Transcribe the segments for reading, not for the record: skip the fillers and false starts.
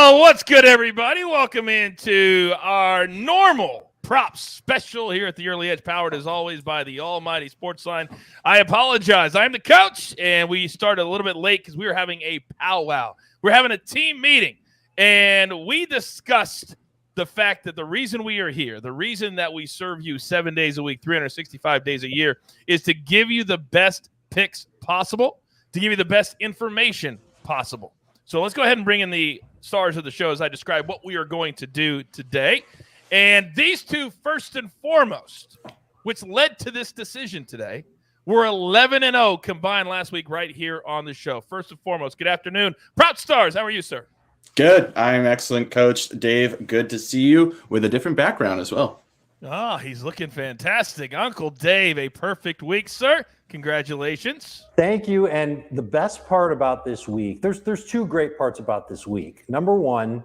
Well, what's good, everybody? Welcome into our normal props special here at the Early Edge, powered as always by the almighty SportsLine. I apologize. I'm the coach, and we started a little bit late because we were having a powwow. We're having a team meeting, and we discussed the fact that the reason we are here, the reason that we serve you 7 days a week, 365 days a year, is to give you the best picks possible, to give you the best information possible. So let's go ahead and bring in the stars of the show as I describe what we are going to do today. And these two, first and foremost, which led to this decision today, were 11-0 combined last week right here on the show. First and foremost, good afternoon. Proud Stars, how are you, sir? Good. I'm excellent, Coach Dave. Good to see you with a different background as well. Oh, he's looking fantastic. Uncle Dave, a perfect week, sir. Congratulations. Thank you. And the best part about this week, there's two great parts about this week. Number one,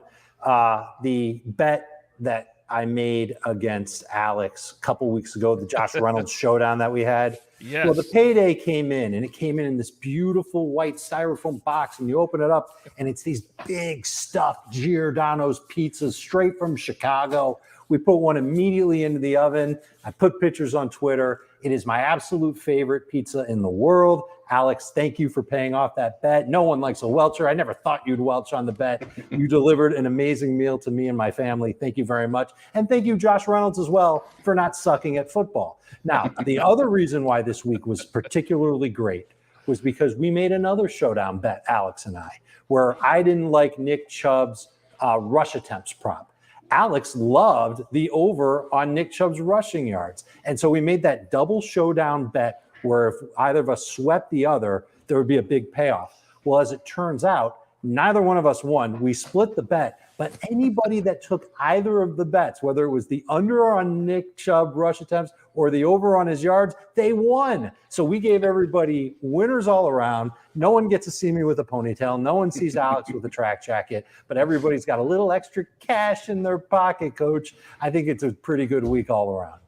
the bet that I made against Alex a couple weeks ago, the Josh Reynolds showdown that we had. Yes. Well, the payday came in, and it came in this beautiful white styrofoam box, and you open it up, and it's these big stuffed Giordano's pizzas straight from Chicago. We put one immediately into the oven. I put pictures on Twitter. It is my absolute favorite pizza in the world. Alex, thank you for paying off that bet. No one likes a welcher. I never thought you'd welch on the bet. You delivered an amazing meal to me and my family. Thank you very much. And thank you, Josh Reynolds, as well, for not sucking at football. Now, the other reason why this week was particularly great was because we made another showdown bet, Alex and I, where I didn't like Nick Chubb's rush attempts prop. Alex loved the over on Nick Chubb's rushing yards. And so we made that double showdown bet where if either of us swept the other, there would be a big payoff. Well, as it turns out, neither one of us won. We split the bet, but anybody that took either of the bets, whether it was the under on Nick Chubb rush attempts or the over on his yards, they won. So we gave everybody winners all around. No one gets to see me with a ponytail. No one sees Alex with a track jacket, but everybody's got a little extra cash in their pocket, Coach. I think it's a pretty good week all around.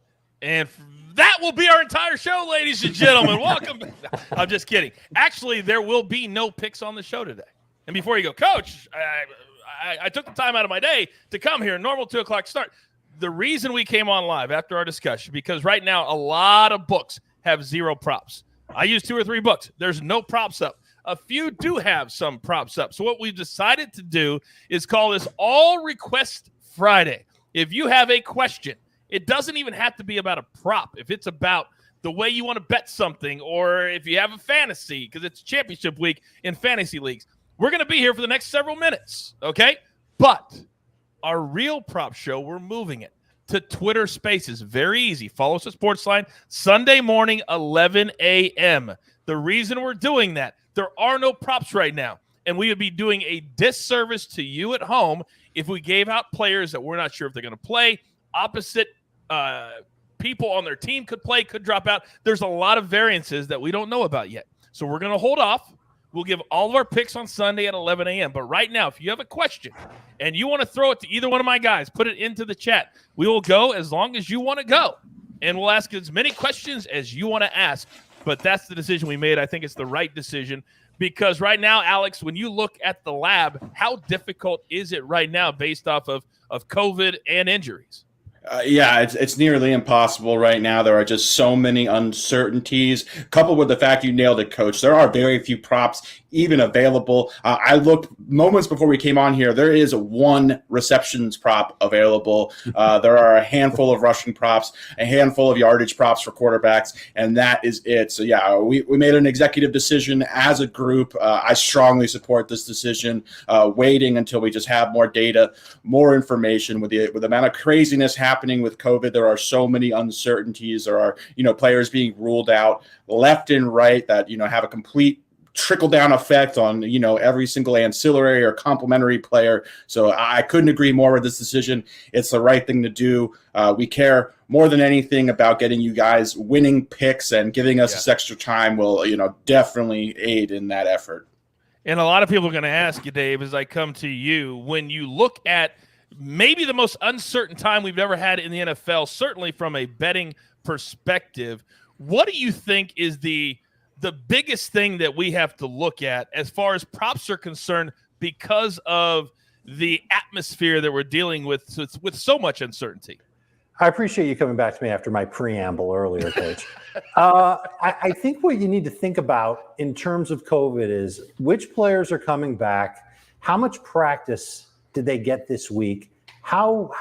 And that will be our entire show, ladies and gentlemen. Welcome. I'm just kidding. Actually, there will be no picks on the show today. And before you go, Coach, I took the time out of my day to come here, normal 2 o'clock start. The reason we came on live after our discussion, because right now a lot of books have zero props. I use 2 or 3 books. There's no props up. A few do have some props up. So what we've decided to do is call this All Request Friday. If you have a question, it doesn't even have to be about a prop. If it's about the way you want to bet something, or if you have a fantasy, because it's championship week in fantasy leagues, we're going to be here for the next several minutes, okay? But our real prop show, we're moving it to Twitter Spaces. Very easy. Follow us at SportsLine, Sunday morning, 11 a.m. The reason we're doing that, there are no props right now, and we would be doing a disservice to you at home if we gave out players that we're not sure if they're going to play. Opposite people on their team could play, could drop out. There's a lot of variances that we don't know about yet. So we're going to hold off. We'll give all of our picks on Sunday at 11 a.m. But right now, if you have a question and you want to throw it to either one of my guys, put it into the chat. We will go as long as you want to go. And we'll ask as many questions as you want to ask. But that's the decision we made. I think it's the right decision. Because right now, Alex, when you look at the lab, how difficult is it right now based off of COVID and injuries? Yeah, it's nearly impossible right now. There are just so many uncertainties, coupled with the fact you nailed it, Coach. There are very few props even available. I looked moments before we came on here. There is one receptions prop available. There are a handful of rushing props, a handful of yardage props for quarterbacks, and that is it. So, yeah, we made an executive decision as a group. I strongly support this decision, waiting until we just have more data, more information. With the amount of craziness happening with COVID, there are so many uncertainties. There are, players being ruled out left and right that, have a complete trickle-down effect on, every single ancillary or complementary player. So I couldn't agree more with this decision. It's the right thing to do. We care more than anything about getting you guys winning picks, and giving us this extra time will, definitely aid in that effort. And a lot of people are going to ask you, Dave, as I come to you, when you look at maybe the most uncertain time we've ever had in the NFL, certainly from a betting perspective, what do you think is the biggest thing that we have to look at as far as props are concerned because of the atmosphere that we're dealing with so much uncertainty. I appreciate you coming back to me after my preamble earlier, Coach. I think what you need to think about in terms of COVID is which players are coming back, how much practice did they get this week, how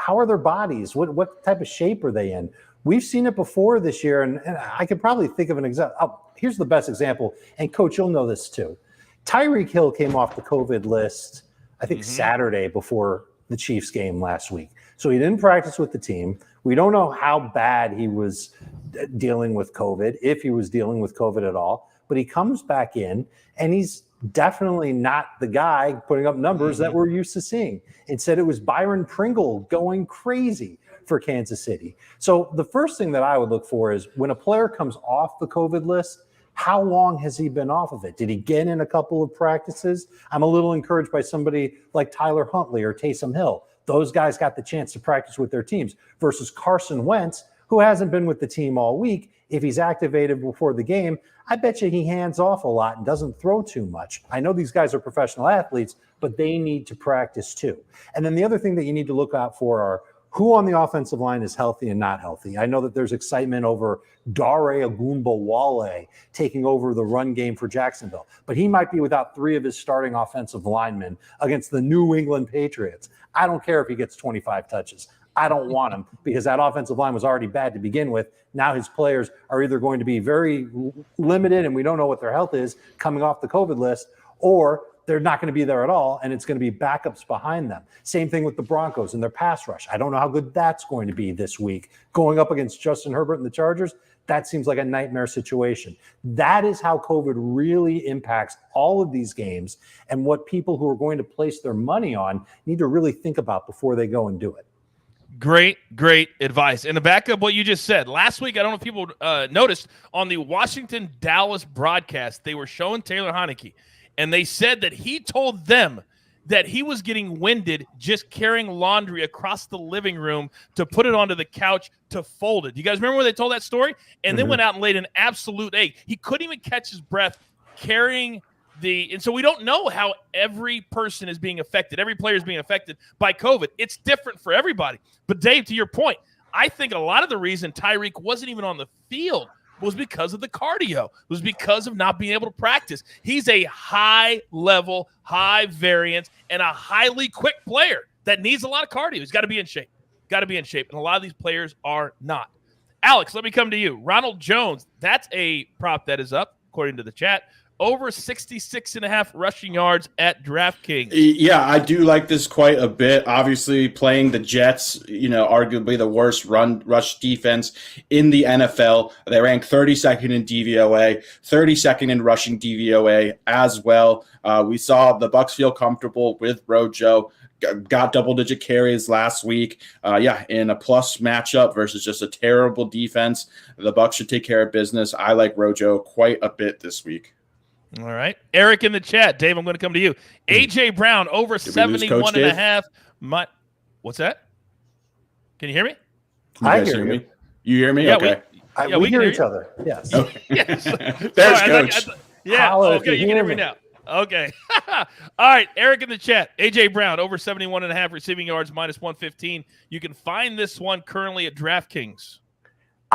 are their bodies, what type of shape are they in? We've seen it before this year, and I could probably think of an example. Oh, here's the best example, and Coach, you'll know this too. Tyreek Hill came off the COVID list, I think Saturday before the Chiefs game last week. So he didn't practice with the team. We don't know how bad he was dealing with COVID, if he was dealing with COVID at all, but he comes back in and he's definitely not the guy putting up numbers that we're used to seeing. Instead, it was Byron Pringle going crazy for Kansas City. So the first thing that I would look for is when a player comes off the COVID list, how long has he been off of it? Did he get in a couple of practices? I'm a little encouraged by somebody like Tyler Huntley or Taysom Hill. Those guys got the chance to practice with their teams versus Carson Wentz, who hasn't been with the team all week. If he's activated before the game, I bet you he hands off a lot and doesn't throw too much. I know these guys are professional athletes, but they need to practice too. And then the other thing that you need to look out for are who on the offensive line is healthy and not healthy. I know that there's excitement over Dare Ogunbowale taking over the run game for Jacksonville, but he might be without 3 of his starting offensive linemen against the New England Patriots. I don't care if he gets 25 touches. I don't want him because that offensive line was already bad to begin with. Now his players are either going to be very limited and we don't know what their health is coming off the COVID list, or they're not going to be there at all, and it's going to be backups behind them. Same thing with the Broncos and their pass rush. I don't know how good that's going to be this week. Going up against Justin Herbert and the Chargers, that seems like a nightmare situation. That is how COVID really impacts all of these games, and what people who are going to place their money on need to really think about before they go and do it. Great advice. And to back up what you just said, last week, I don't know if people noticed, on the Washington-Dallas broadcast, they were showing Taylor Heinicke, and they said that he told them that he was getting winded just carrying laundry across the living room to put it onto the couch to fold it. You guys remember when they told that story? And then went out and laid an absolute egg. He couldn't even catch his breath carrying and so we don't know how every person is being affected. Every player is being affected by COVID. It's different for everybody. But Dave, to your point, I think a lot of the reason Tyreek wasn't even on the field was because of the cardio. It was because of not being able to practice. He's a high level, high variance, and a highly quick player that needs a lot of cardio. He's got to be in shape. And a lot of these players are not. Alex, let me come to you. Ronald Jones, that's a prop that is up, according to the chat. Over 66.5 rushing yards at DraftKings. Yeah, I do like this quite a bit. Obviously, playing the Jets, arguably the worst rush defense in the NFL. They rank 32nd in DVOA, 32nd in rushing DVOA as well. We saw the Bucs feel comfortable with Rojo. Got double-digit carries last week. In a plus matchup versus just a terrible defense. The Bucs should take care of business. I like Rojo quite a bit this week. All right. Eric in the chat. Dave, I'm going to come to you. A.J. Brown over 71.5. What's that? Can you hear me? I hear you. You hear me? Yeah, okay. We hear each other. Yes. Okay. Yes. There's Coach. Okay, you can hear me now. Okay. All right. Eric in the chat. A.J. Brown over 71.5 receiving yards, minus 115. You can find this one currently at DraftKings.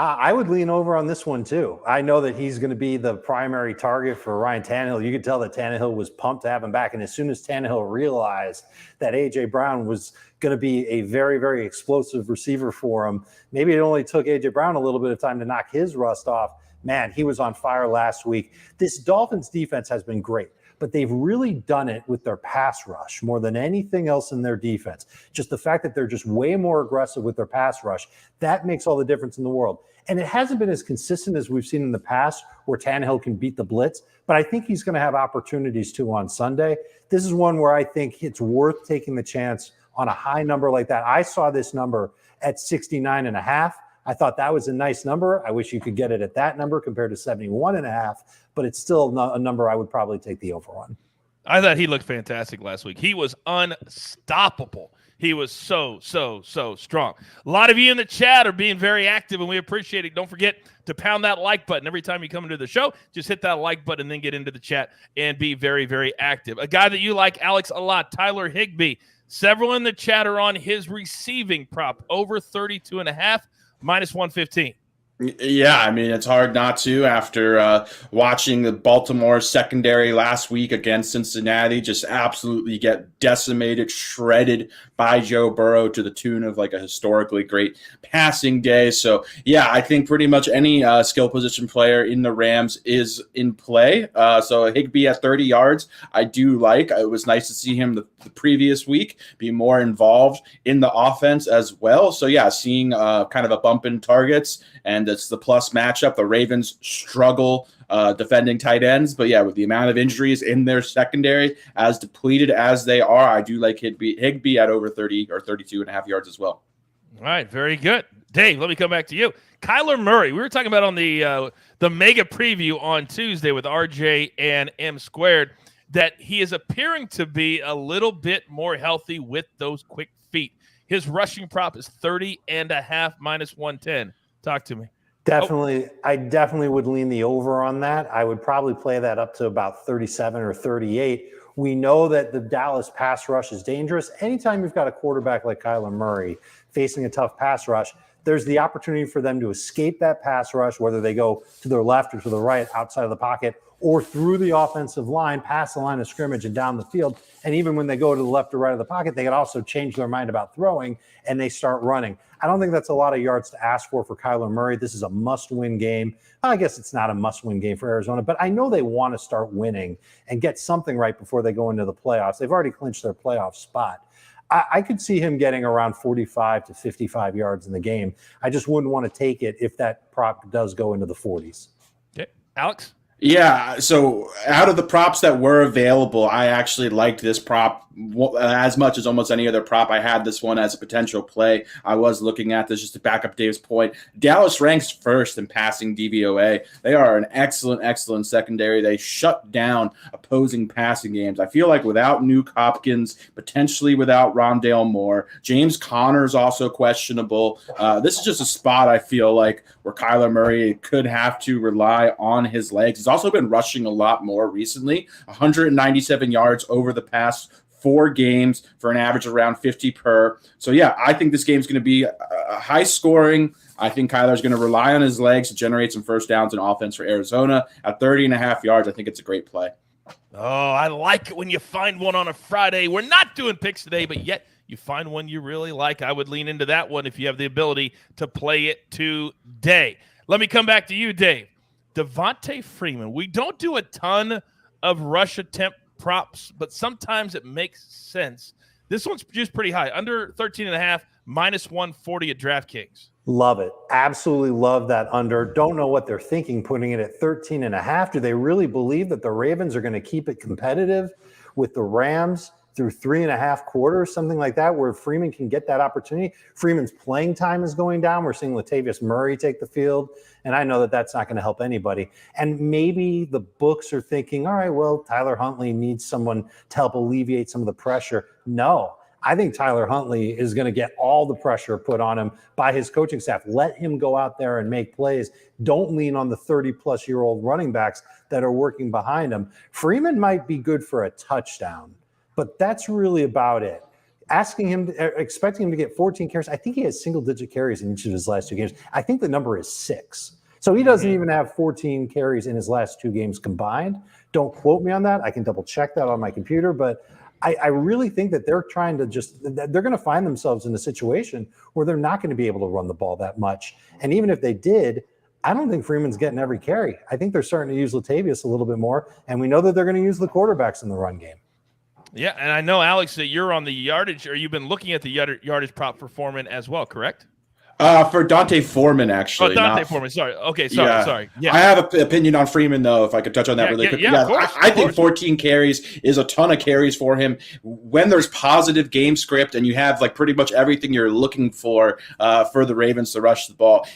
I would lean over on this one, too. I know that he's going to be the primary target for Ryan Tannehill. You could tell that Tannehill was pumped to have him back. And as soon as Tannehill realized that A.J. Brown was going to be a very, very explosive receiver for him, maybe it only took A.J. Brown a little bit of time to knock his rust off. Man, he was on fire last week. This Dolphins defense has been great, but they've really done it with their pass rush more than anything else in their defense. Just the fact that they're just way more aggressive with their pass rush, that makes all the difference in the world. And it hasn't been as consistent as we've seen in the past where Tannehill can beat the blitz, but I think he's going to have opportunities too on Sunday. This is one where I think it's worth taking the chance on a high number like that. I saw this number at 69.5. I thought that was a nice number. I wish you could get it at that number compared to 71.5, but it's still a number I would probably take the over on. I thought he looked fantastic last week. He was unstoppable. He was so strong. A lot of you in the chat are being very active, and we appreciate it. Don't forget to pound that like button. Every time you come into the show, just hit that like button and then get into the chat and be very, very active. A guy that you like, Alex, a lot, Tyler Higby. Several in the chat are on his receiving prop, over 32.5, minus 115. Yeah, I mean, it's hard not to after watching the Baltimore secondary last week against Cincinnati just absolutely get decimated, shredded by Joe Burrow to the tune of like a historically great passing day. So, yeah, I think pretty much any skill position player in the Rams is in play. So Higby at 30 yards, I do like. It was nice to see him the previous week be more involved in the offense as well. So, yeah, seeing kind of a bump in targets, and it's the plus matchup. The Ravens struggle defending tight ends, but yeah, with the amount of injuries in their secondary, as depleted as they are, I do like Higby at over 30 or 32.5 yards as well. All right, very good. Dave, let me come back to you. Kyler Murray, we were talking about on the mega preview on Tuesday with RJ and M Squared that he is appearing to be a little bit more healthy with those quick feet. His rushing prop is 30.5, minus 110. Talk to me. Definitely. I definitely would lean the over on that. I would probably play that up to about 37 or 38. We know that the Dallas pass rush is dangerous. Anytime you've got a quarterback like Kyler Murray facing a tough pass rush, there's the opportunity for them to escape that pass rush, whether they go to their left or to the right outside of the pocket, or through the offensive line, past the line of scrimmage and down the field. And even when they go to the left or right of the pocket, they can also change their mind about throwing and they start running. I don't think that's a lot of yards to ask for Kyler Murray. This is a must-win game. I guess it's not a must-win game for Arizona, but I know they want to start winning and get something right before they go into the playoffs. They've already clinched their playoff spot. I could see him getting around 45 to 55 yards in the game. I just wouldn't want to take it if that prop does go into the 40s. Okay. Alex? Yeah, so out of the props that were available, I actually liked this prop as much as almost any other prop. I had this one as a potential play. I was looking at this just to back up Dave's point. Dallas ranks first in passing DVOA. They are an excellent secondary. They shut down opposing passing games. I feel like without Nuke Hopkins, potentially without Rondale Moore, James Conner's also questionable. This is just a spot I feel like where Kyler Murray could have to rely on his legs. He's also been rushing a lot more recently, 197 yards over the past 4 games for an average around 50 per. So, yeah, I think this game's going to be high scoring. I think Kyler's going to rely on his legs to generate some first downs in offense for Arizona. At 30.5 yards, I think it's a great play. Oh, I like it when you find one on a Friday. We're not doing picks today, but yet you find one you really like. I would lean into that one if you have the ability to play it today. Let me come back to you, Dave. Devante Freeman. We don't do a ton of rush attempt props, but sometimes it makes sense. This one's just pretty high, under 13.5, minus 140 at DraftKings. Love it. Absolutely love that under. Don't know what they're thinking putting it at 13.5. Do they really believe that the Ravens are going to keep it competitive with the Rams through 3.5 quarters, something like that, where Freeman can get that opportunity? Freeman's playing time is going down. We're seeing Latavius Murray take the field, and I know that that's not going to help anybody. And maybe the books are thinking, all right, well, Tyler Huntley needs someone to help alleviate some of the pressure. No, I think Tyler Huntley is going to get all the pressure put on him by his coaching staff. Let him go out there and make plays. Don't lean on the 30-plus-year-old running backs that are working behind him. Freeman might be good for a touchdown, but that's really about it. Expecting him to get 14 carries. I think he has single-digit carries in each of his last 2 games. I think the number is 6. So he doesn't even have 14 carries in his last 2 games combined. Don't quote me on that. I can double-check that on my computer, but I really think that they're trying to they're going to find themselves in a situation where they're not going to be able to run the ball that much. And even if they did, I don't think Freeman's getting every carry. I think they're starting to use Latavius a little bit more, and we know that they're going to use the quarterbacks in the run game. Yeah, and I know, Alex, that you're on the yardage, or you've been looking at the yardage prop for Foreman as well, correct? For Dante Foreman, actually. Foreman. Sorry. Okay. Sorry. Yeah. I have an opinion on Freeman, though, if I could touch on that really quickly. Yeah, of course, I think 14 carries is a ton of carries for him. When there's positive game script and you have like pretty much everything you're looking for the Ravens to rush the ball,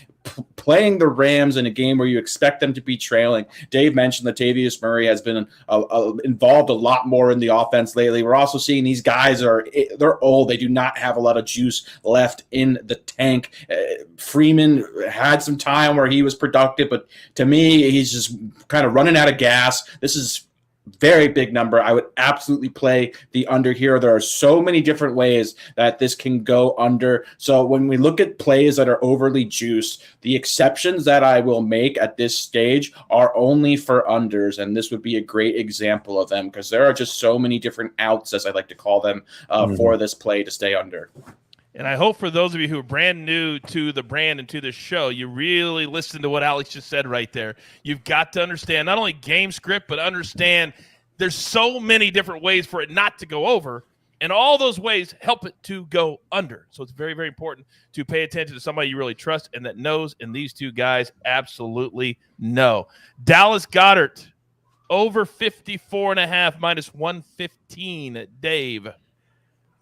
playing the Rams in a game where you expect them to be trailing. Dave mentioned Latavius Murray has been involved a lot more in the offense lately. We're also seeing these guys they're old. They do not have a lot of juice left in the tank. Freeman had some time where he was productive, but to me, he's just kind of running out of gas. This is very big number. I would absolutely play the under here. There are so many different ways that this can go under. So when we look at plays that are overly juiced, the exceptions that I will make at this stage are only for unders, and this would be a great example of them because there are just so many different outs, as I like to call them, for this play to stay under. And I hope for those of you who are brand new to the brand and to the show, you really listen to what Alex just said right there. You've got to understand not only game script, but understand there's so many different ways for it not to go over, and all those ways help it to go under. So it's very, very important to pay attention to somebody you really trust and that knows, and these two guys absolutely know. Dallas Goddard, over 54.5, minus 115. Dave.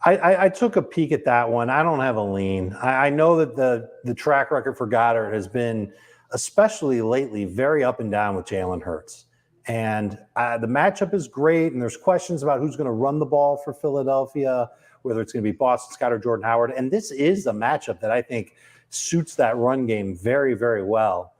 I took a peek at that one. I don't have a lean. I know that the track record for Goddard has been, especially lately, very up and down with Jalen Hurts. And the matchup is great, and there's questions about who's going to run the ball for Philadelphia, whether it's going to be Boston Scott or Jordan Howard. And this is a matchup that I think suits that run game very, very well.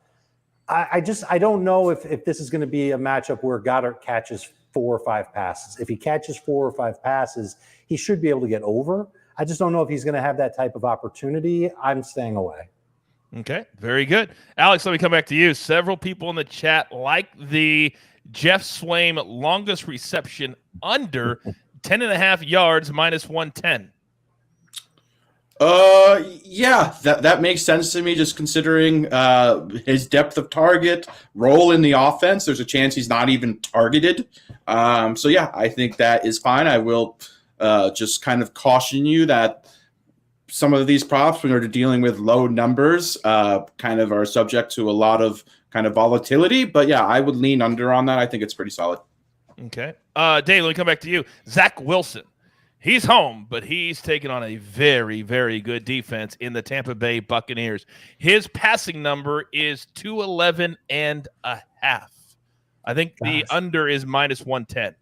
I don't know if this is going to be a matchup where Goddard catches 4 or 5 passes. If he catches 4 or 5 passes, he should be able to get over. I just don't know if he's going to have that type of opportunity. I'm staying away. Okay, very good. Alex, let me come back to you. Several people in the chat like the Jeff Swaim longest reception under 10.5 yards, minus 110. Yeah, that makes sense to me, just considering his depth of target, role in the offense. There's a chance he's not even targeted. So yeah, I think that is fine. I will just kind of caution you that some of these props, when they're dealing with low numbers, kind of are subject to a lot of kind of volatility. But yeah, I would lean under on that. I think it's pretty solid. Okay. Dave, let me come back to you. Zach Wilson. He's home, but he's taking on a very, very good defense in the Tampa Bay Buccaneers. His passing number is 211.5. I think the under is minus 110.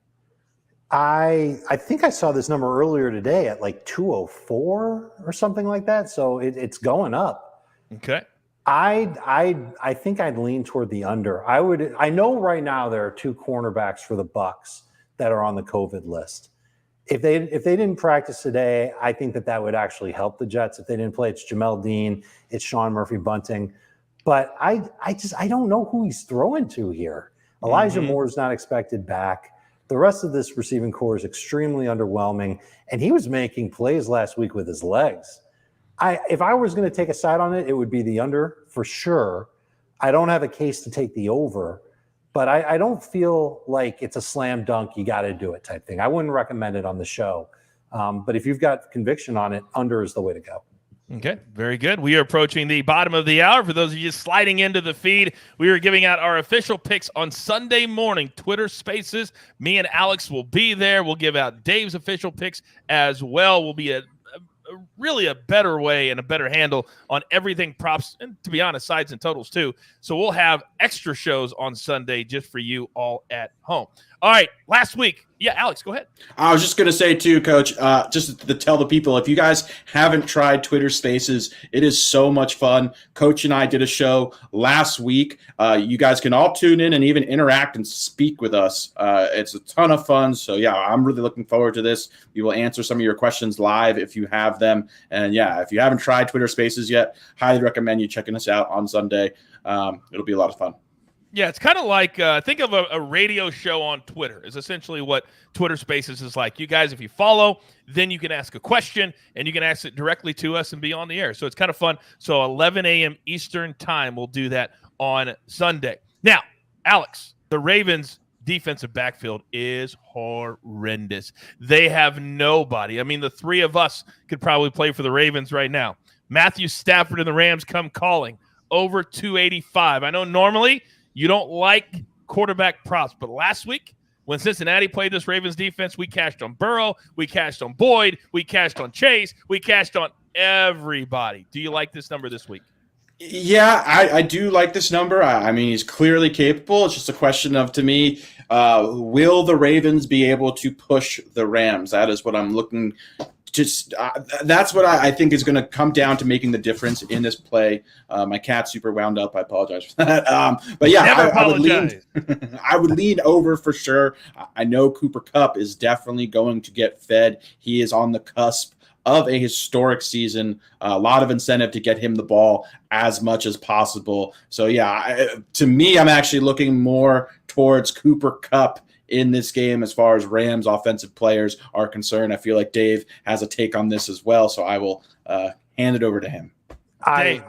I think I saw this number earlier today at like 204 or something like that. So it's going up. Okay. I think I'd lean toward the under. I know right now there are 2 cornerbacks for the Bucs that are on the COVID list. If they didn't practice today, I think that would actually help the Jets. If they didn't play, it's Jamel Dean, it's Sean Murphy-Bunting. But I don't know who he's throwing to here. Elijah Moore's not expected back. The rest of this receiving core is extremely underwhelming, and he was making plays last week with his legs. If I was going to take a side on it, it would be the under for sure. I don't have a case to take the over, but I don't feel like it's a slam dunk, you got to do it type thing. I wouldn't recommend it on the show. But if you've got conviction on it, under is the way to go. Okay, very good. We are approaching the bottom of the hour. For those of you sliding into the feed, we are giving out our official picks on Sunday morning, Twitter Spaces. Me and Alex will be there. We'll give out Dave's official picks as well. Will be really a better way and a better handle on everything props, and to be honest, sides and totals too. So we'll have extra shows on Sunday just for you all at home. All right, last week. Yeah, Alex, go ahead. I was just going to say too, Coach, just to tell the people, if you guys haven't tried Twitter Spaces, it is so much fun. Coach and I did a show last week. You guys can all tune in and even interact and speak with us. It's a ton of fun. So yeah, I'm really looking forward to this. We will answer some of your questions live if you have them. And yeah, if you haven't tried Twitter Spaces yet, highly recommend you checking us out on Sunday. It'll be a lot of fun. Yeah, it's kind of like think of a radio show on Twitter is essentially what Twitter Spaces is like. You guys, if you follow, then you can ask a question, and you can ask it directly to us and be on the air. So it's kind of fun. So 11 a.m. Eastern time, we'll do that on Sunday. Now, Alex, the Ravens' defensive backfield is horrendous. They have nobody. I mean, the 3 of us could probably play for the Ravens right now. Matthew Stafford and the Rams come calling over 285. I know normally you don't like quarterback props, but last week when Cincinnati played this Ravens defense, we cashed on Burrow, we cashed on Boyd, we cashed on Chase, we cashed on everybody. Do you like this number this week? Yeah, I do like this number. I mean, he's clearly capable. It's just a question of, to me, will the Ravens be able to push the Rams? That is what I'm looking. That's what I think is going to come down to making the difference in this play. My cat's super wound up. I apologize for that. But yeah, I would lean. I would lean over for sure. I know Cooper Kupp is definitely going to get fed. He is on the cusp of a historic season, a lot of incentive to get him the ball as much as possible. So yeah, to me, I'm actually looking more towards Cooper Kupp in this game as far as Rams offensive players are concerned. I feel like Dave has a take on this as well, so I will hand it over to him. I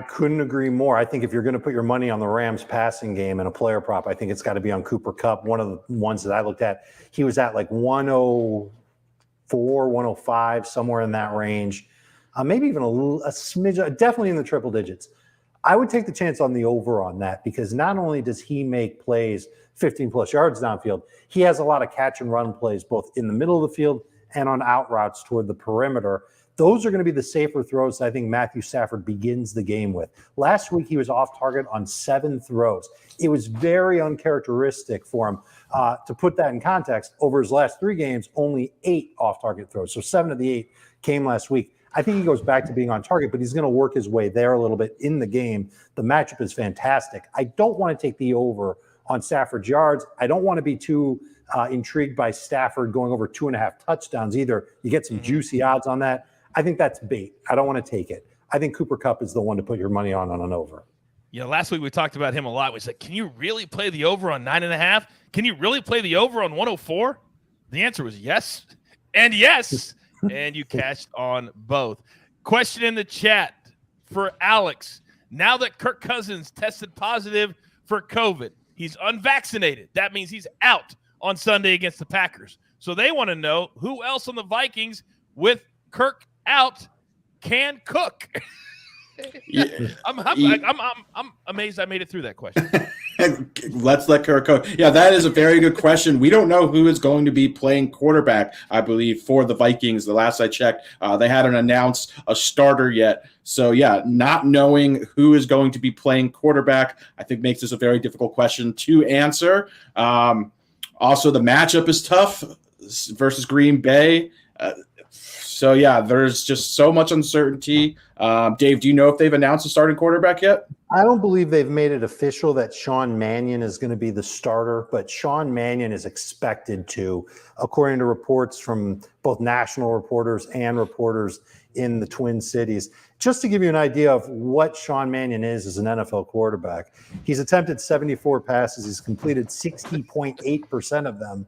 couldn't agree more. I think if you're going to put your money on the Rams passing game and a player prop, I think it's got to be on Cooper Kupp. One of the ones that I looked at, he was at like 104, 105, somewhere in that range. Maybe even a smidge, definitely in the triple digits. I would take the chance on the over on that because not only does he make plays 15 plus yards downfield, he has a lot of catch and run plays both in the middle of the field and on out routes toward the perimeter. Those are going to be the safer throws I think Matthew Stafford begins the game with. Last week, he was off target on 7 throws. It was very uncharacteristic for him. To put that in context, over his last 3 games, only 8 off-target throws. So 7 of the 8 came last week. I think he goes back to being on target, but he's going to work his way there a little bit in the game. The matchup is fantastic. I don't want to take the over on Stafford's yards. I don't want to be too intrigued by Stafford going over 2.5 touchdowns either. You get some juicy odds on that. I think that's bait. I don't want to take it. I think Cooper Kupp is the one to put your money on an over. Yeah, last week we talked about him a lot. We said, can you really play the over on 9.5? Can you really play the over on 104? The answer was yes and yes, and you cashed on both. Question in the chat for Alex. Now that Kirk Cousins tested positive for COVID, he's unvaccinated. That means he's out on Sunday against the Packers. So they want to know who else on the Vikings with Kirk out can cook. Yeah. I'm amazed I made it through that question. Let's let Kirk coach. Yeah, that is a very good question. We don't know who is going to be playing quarterback, I believe, for the Vikings. The last I checked, they hadn't announced a starter yet. So, yeah, not knowing who is going to be playing quarterback, I think makes this a very difficult question to answer. Also, the matchup is tough versus Green Bay. So, yeah, there's just so much uncertainty. Dave, do you know if they've announced a starting quarterback yet? I don't believe they've made it official that Sean Mannion is going to be the starter, but Sean Mannion is expected to, according to reports from both national reporters and reporters in the Twin Cities. Just to give you an idea of what Sean Mannion is as an NFL quarterback, he's attempted 74 passes. He's completed 60.8% of them.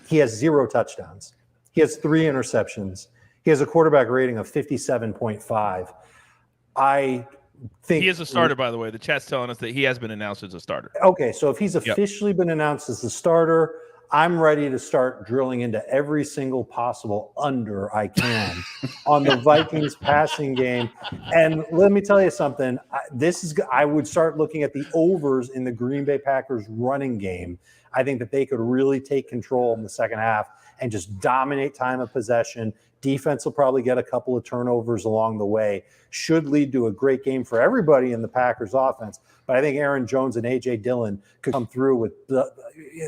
He has 0 touchdowns. He has 3 interceptions. He has a quarterback rating of 57.5. I think he is a starter, by the way. The chat's telling us that he has been announced as a starter. Okay, so if he's officially been announced as the starter, I'm ready to start drilling into every single possible under I can on the Vikings passing game. And let me tell you something. I would start looking at the overs in the Green Bay Packers running game. I think that they could really take control in the second half and just dominate time of possession. Defense will probably get a couple of turnovers along the way. Should lead to a great game for everybody in the Packers offense. But I think Aaron Jones and A.J. Dillon could come through with the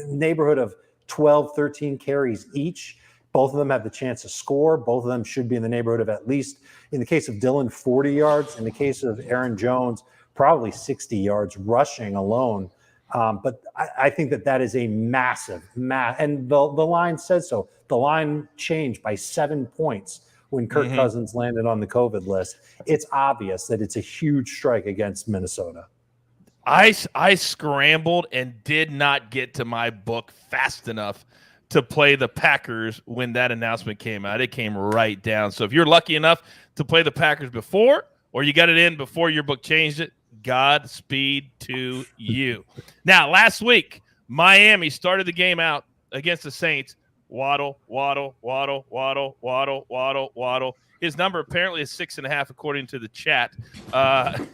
neighborhood of 12, 13 carries each. Both of them have the chance to score. Both of them should be in the neighborhood of at least, in the case of Dillon, 40 yards. In the case of Aaron Jones, probably 60 yards rushing alone. But I think that is a massive, and the line says so. The line changed by 7 points when Kirk Cousins landed on the COVID list. It's obvious that it's a huge strike against Minnesota. I scrambled and did not get to my book fast enough to play the Packers when that announcement came out. It came right down. So if you're lucky enough to play the Packers before, or you got it in before your book changed it, Godspeed to you. Now, last week, Miami started the game out against the Saints. Waddle. His number apparently is 6.5, according to the chat. I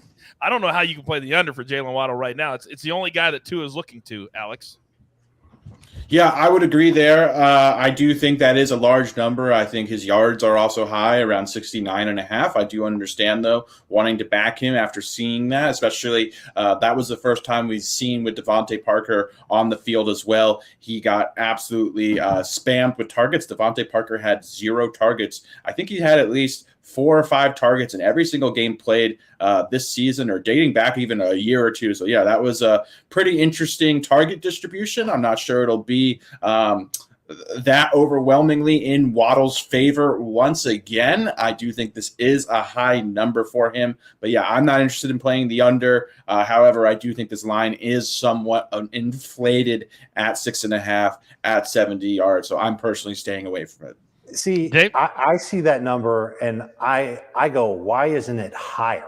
don't know how you can play the under for Jalen Waddle right now. It's the only guy that Tua is looking to, Alex. Yeah, I would agree there. I do think that is a large number. I think his yards are also high, around 69.5. I do understand, though, wanting to back him after seeing that, especially that was the first time we've seen with Devante Parker on the field as well. He got absolutely spammed with targets. Devante Parker had 0 targets. I think he had at least 4 or 5 targets in every single game played this season, or dating back even a year or two. So, yeah, that was a pretty interesting target distribution. I'm not sure it'll be that overwhelmingly in Waddle's favor once again. I do think this is a high number for him. But, yeah, I'm not interested in playing the under. However, I do think this line is somewhat inflated at 6.5 at 70 yards. So I'm personally staying away from it. See, I see that number and I go, why isn't it higher?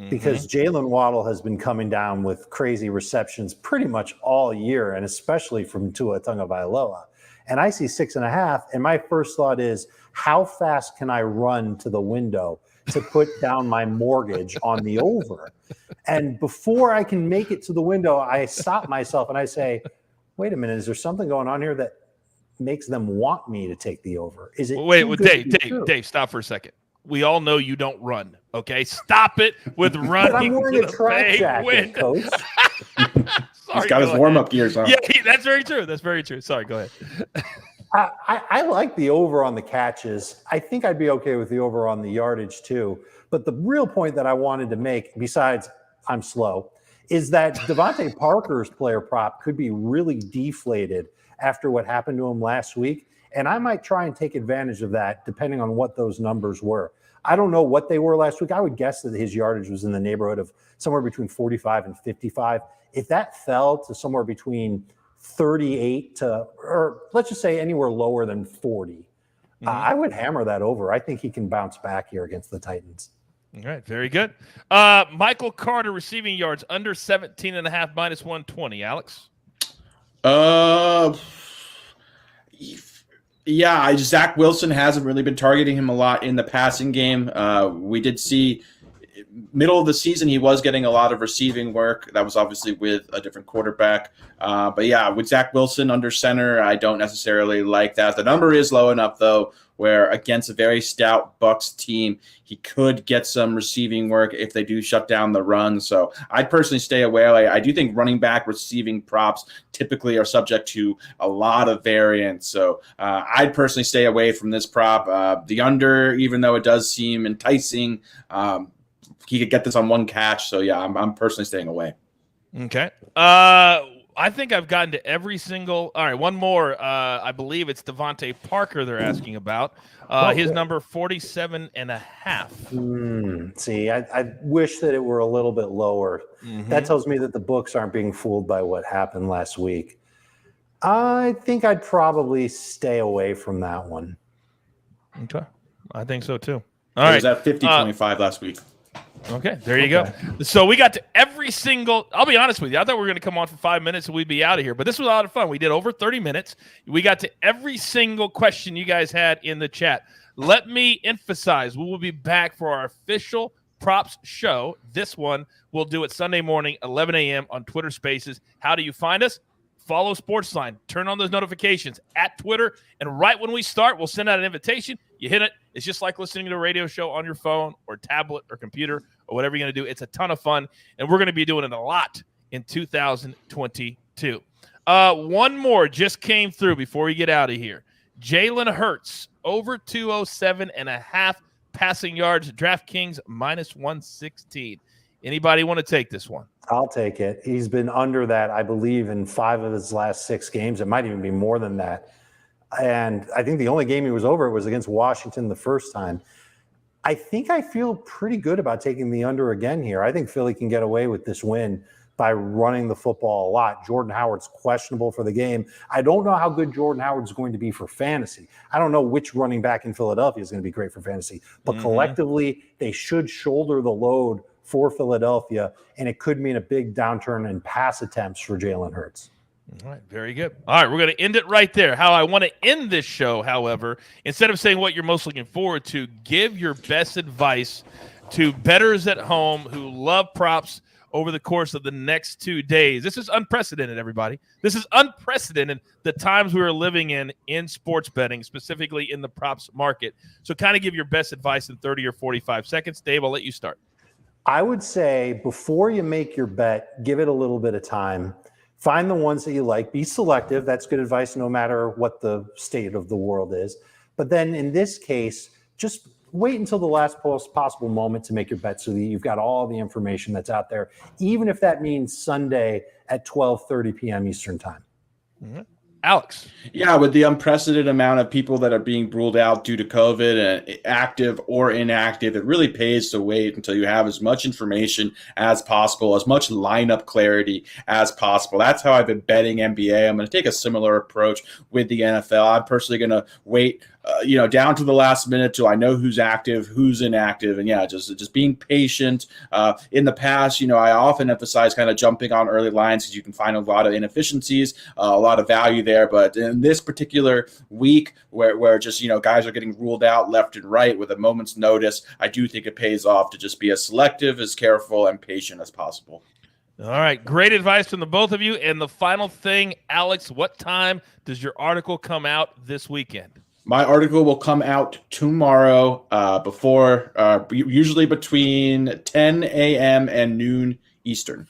Because Jalen Waddle has been coming down with crazy receptions pretty much all year, and especially from Tua Tagovailoa. And I see 6.5, and my first thought is, how fast can I run to the window to put down my mortgage on the over? And before I can make it to the window, I stop myself and I say, wait a minute, is there something going on here that makes them want me to take the over? Is it Dave, stop for a second. We all know you don't run, okay? Stop it with running. But I'm wearing a track jacket, Coach. He's got his warm-up gears on. Yeah, that's very true. That's very true. Sorry, go ahead. I like the over on the catches. I think I'd be okay with the over on the yardage too. But the real point that I wanted to make, besides I'm slow, is that Devante Parker's player prop could be really deflated after what happened to him last week. And I might try and take advantage of that depending on what those numbers were. I don't know what they were last week. I would guess that his yardage was in the neighborhood of somewhere between 45 and 55. If that fell to somewhere between 38 to, or let's just say anywhere lower than 40, I would hammer that over. I think he can bounce back here against the Titans. All right, very good. Michael Carter receiving yards under 17.5 minus 120. Alex? Yeah, Zach Wilson hasn't really been targeting him a lot in the passing game. We did see middle of the season he was getting a lot of receiving work. That was obviously with a different quarterback. But yeah, with Zach Wilson under center, I don't necessarily like that. The number is low enough, though, where against a very stout Bucs team, he could get some receiving work if they do shut down the run. So I'd personally stay away. I do think running back receiving props typically are subject to a lot of variance. So I'd personally stay away from this prop. The under, even though it does seem enticing, he could get this on one catch. So yeah, I'm personally staying away. Okay. I think I've gotten to every single. All right, one more. I believe it's Devante Parker they're asking about. His number 47.5. See, I wish that it were a little bit lower. That tells me that the books aren't being fooled by what happened last week. I think I'd probably stay away from that one. Okay. I think so too. All right. It was at 50-25 last week. Okay, there you go. So we got to every single – I'll be honest with you. I thought we were going to come on for 5 minutes and we'd be out of here. But this was a lot of fun. We did over 30 minutes. We got to every single question you guys had in the chat. Let me emphasize, we will be back for our official props show. This one we'll do it Sunday morning, 11 a.m. on Twitter Spaces. How do you find us? Follow SportsLine. Turn on those notifications at Twitter. And right when we start, we'll send out an invitation. You hit it. It's just like listening to a radio show on your phone or tablet or computer or whatever you're going to do. It's a ton of fun. And we're going to be doing it a lot in 2022. One more just came through before we get out of here. Jalen Hurts over 207.5 passing yards. DraftKings minus 116. Anybody want to take this one? I'll take it. He's been under that, I believe, in 5 of his last 6 games. It might even be more than that. And I think the only game he was over was against Washington the first time. I think I feel pretty good about taking the under again here. I think Philly can get away with this win by running the football a lot. Jordan Howard's questionable for the game. I don't know how good Jordan Howard's going to be for fantasy. I don't know which running back in Philadelphia is going to be great for fantasy. But collectively, they should shoulder the load for Philadelphia, and it could mean a big downturn in pass attempts for Jalen Hurts. All right, very good. All right, we're going to end it right there. How I want to end this show, however, instead of saying what you're most looking forward to, give your best advice to bettors at home who love props over the course of the next 2 days. This is unprecedented, everybody. This is unprecedented, the times we are living in sports betting, specifically in the props market. So kind of give your best advice in 30 or 45 seconds. Dave, I'll let you start. I would say before you make your bet, give it a little bit of time. Find the ones that you like. Be selective. That's good advice no matter what the state of the world is. But then in this case, just wait until the last possible moment to make your bet so that you've got all the information that's out there, even if that means Sunday at 12:30 p.m. Eastern time. Mm-hmm. Alex. Yeah, with the unprecedented amount of people that are being ruled out due to COVID, active or inactive, it really pays to wait until you have as much information as possible, as much lineup clarity as possible. That's how I've been betting NBA. I'm going to take a similar approach with the NFL. I'm personally going to wait down to the last minute till I know who's active, who's inactive, and just being patient. In the past, I often emphasize kind of jumping on early lines because you can find a lot of inefficiencies, a lot of value there. But in this particular week, where just guys are getting ruled out left and right with a moment's notice, I do think it pays off to just be as selective, as careful, and patient as possible. All right, great advice from the both of you. And the final thing, Alex, what time does your article come out this weekend? My article will come out tomorrow usually between 10 a.m. and noon Eastern.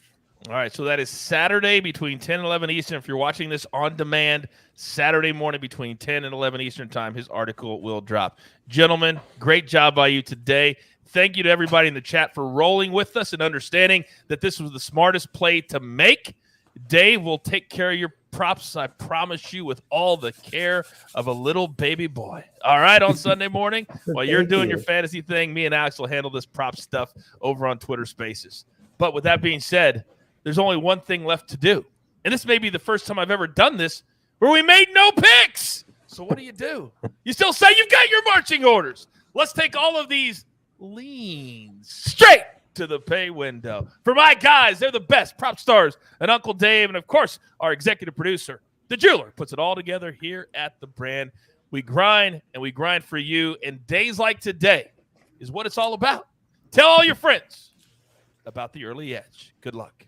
All right, so that is Saturday between 10 and 11 Eastern. If you're watching this on demand, Saturday morning between 10 and 11 Eastern time, his article will drop. Gentlemen, great job by you today. Thank you to everybody in the chat for rolling with us and understanding that this was the smartest play to make. Dave will take care of your props, I promise you, with all the care of a little baby boy. All right, on Sunday morning, while you're doing your fantasy thing, me and Alex will handle this prop stuff over on Twitter Spaces. But with that being said, there's only one thing left to do. And this may be the first time I've ever done this where we made no picks. So what do? You still say you've got your marching orders. Let's take all of these leans straight to the pay window. For my guys, they're the best prop stars, and Uncle Dave, and of course, our executive producer, the jeweler, puts it all together here at the brand. We grind, and we grind for you, and days like today is what it's all about. Tell all your friends about the early edge. Good luck.